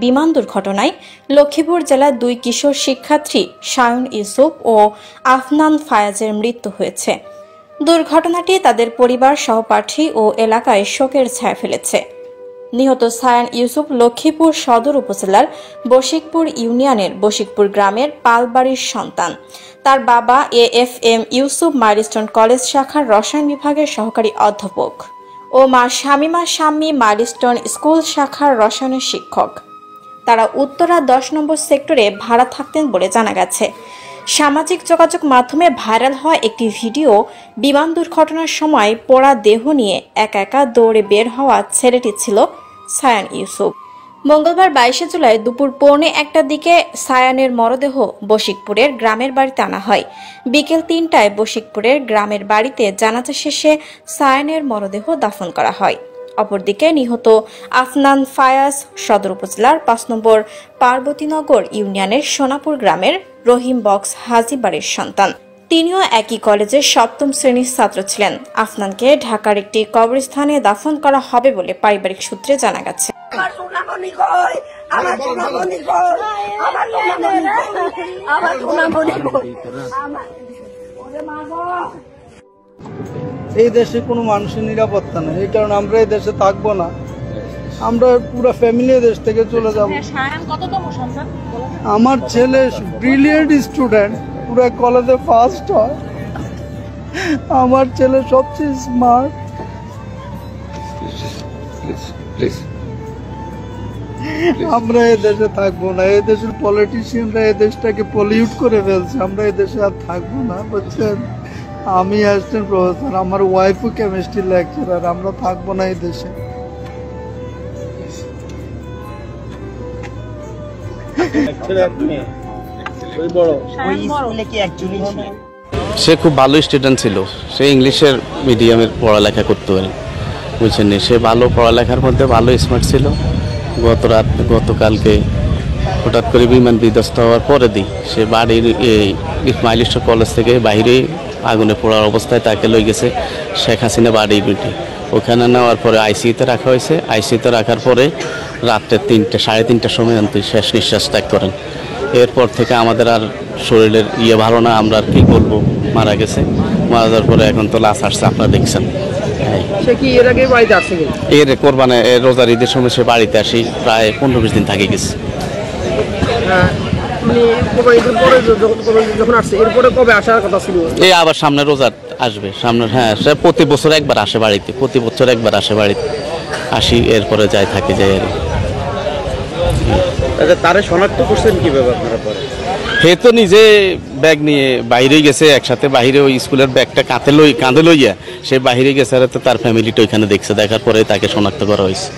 বিমান দুর্ঘটনায় লক্ষ্মীপুর জেলার 2 কিশোর শিক্ষার্থী সায়ন ইউসুফ ও আফনান ফায়াজের মৃত্যু হয়েছে। দুর্ঘটনাটি তাদের পরিবার, সহপাঠী ও এলাকায় শোকের ছায়া ফেলেছে। নিহত সায়ন ইউসুফ লক্ষ্মীপুর সদর উপজেলার বশিকপুর ইউনিয়নের বশিকপুর গ্রামের পালবাড়ির সন্তান। তার বাবা AFM ইউসুফ মাইলস্টোন কলেজ শাখার রসায়ন বিভাগের সহকারী অধ্যাপক ও মা শামিমা শাম্মী মাইলস্টোন স্কুল শাখার রসায়নের শিক্ষক। তারা উত্তরা 10 নম্বর সেক্টরে ভাড়া থাকতেন বলে জানা গেছে। সামাজিক যোগাযোগ মাধ্যমে ভাইরাল হওয়া একটি ভিডিও বিমান দুর্ঘটনার সময় পোড়া দেহ নিয়ে একা একা দৌড়ে বের হওয়া ছেলেটি ছিল সায়ন ইউসুফ। মঙ্গলবার 22 জুলাই দুপুর 1:45টার দিকে সায়নের মরদেহ বশিকপুরের গ্রামের বাড়িতে আনা হয়। বিকেল 3টায় বশিকপুরের গ্রামের বাড়িতে জানাজা শেষে সায়নের মরদেহ দাফন করা হয়। অপরদিকে নিহত আফনান ফায়াজ সদর উপজেলার 5 নম্বর পার্বতীনগর ইউনিয়নের সোনাপুর গ্রামের রহিম বক্স হাজিবাড়ির সন্তান। তিনিও একই কলেজের 7ম শ্রেণীর ছাত্র ছিলেন। আফনানকে ঢাকার একটি কবরস্থানে দাফন করা হবে বলে পারিবারিক সূত্রে জানা গেছে। এই দেশে কোনো মানুষের নিরাপত্তা নেই, এই কারণে আমরা এই দেশে থাকবো না। আমরা পুরো ফ্যামিলি দেশ থেকে চলে যাব। আমার ছেলে ব্রিলিয়েন্ট স্টুডেন্ট, পুরো কলেজে ফার্স্ট হয়। আমার ছেলে সবচেয়ে স্মার্ট। আমরা এই দেশে থাকবো না। এই দেশের পলিটিশিয়ানরা এই দেশটাকে পলিউট করে ফেলছে। আমরা এই দেশে আর থাকবো না, বুঝছেন? আমি অ্যাসিস্ট্যান্ট প্রফেসর, আমার ওয়াইফও কেমিস্ট্রি লেকচারার। আমরা থাকবো না এই দেশে। সে খুব ভালো স্টুডেন্ট ছিল। সে ইংলিশের মিডিয়ামের পড়ালেখা করতে পারে, বুঝছেন। সে ভালো পড়ালেখার মধ্যে ভালো স্মার্ট ছিল। গতকালকে হঠাৎ করে বিমান বিধ্বস্ত হওয়ার পরে সে বাড়ির এই মাইলস্টোন কলেজ থেকে বাইরে আগুনে পড়ার অবস্থায় তাকে লই গেছে শেখ হাসিনা বাড়ির বিটি। ওখানে নেওয়ার পরে আইসিইউতে রাখা হয়েছে। আইসিইউতে রাখার পরে রাত্রে 3:30 সময় শেষ নিঃশ্বাস ত্যাগ করেন। এরপর থেকে আমাদের আর শরীরের ভালো না, আমরা আর কি বলবো, মারা গেছে। মারা যাওয়ার পরে এখন তো লাশ আসছে, আপনারা দেখছেন। এর কোরবানে রোজার ঈদের সময় সে বাড়িতে আসি, প্রায় 15-20 দিন থাকে গেছে। এই আবার সামনে রোজা আসবে, সামনে। হ্যাঁ, সে প্রতি বছর একবার আসে বাড়িতে, প্রতি বছর একবার আসে বাড়িতে। আসি, এরপরে যায়, থাকে, যায় আর। তারা শনাক্ত করছেন কিভাবে আপনারা? পরে হে তো নিজে ব্যাগ নিয়ে বাইরে গেছে, একসাথে বাইরে ওই স্কুলের ব্যাগটা কাঁধে লইয়া সে বাইরে গেছে। আর তো তার ফ্যামিলিটা ওইখানে দেখছে, দেখার পরে তাকে শনাক্ত করা হয়েছে।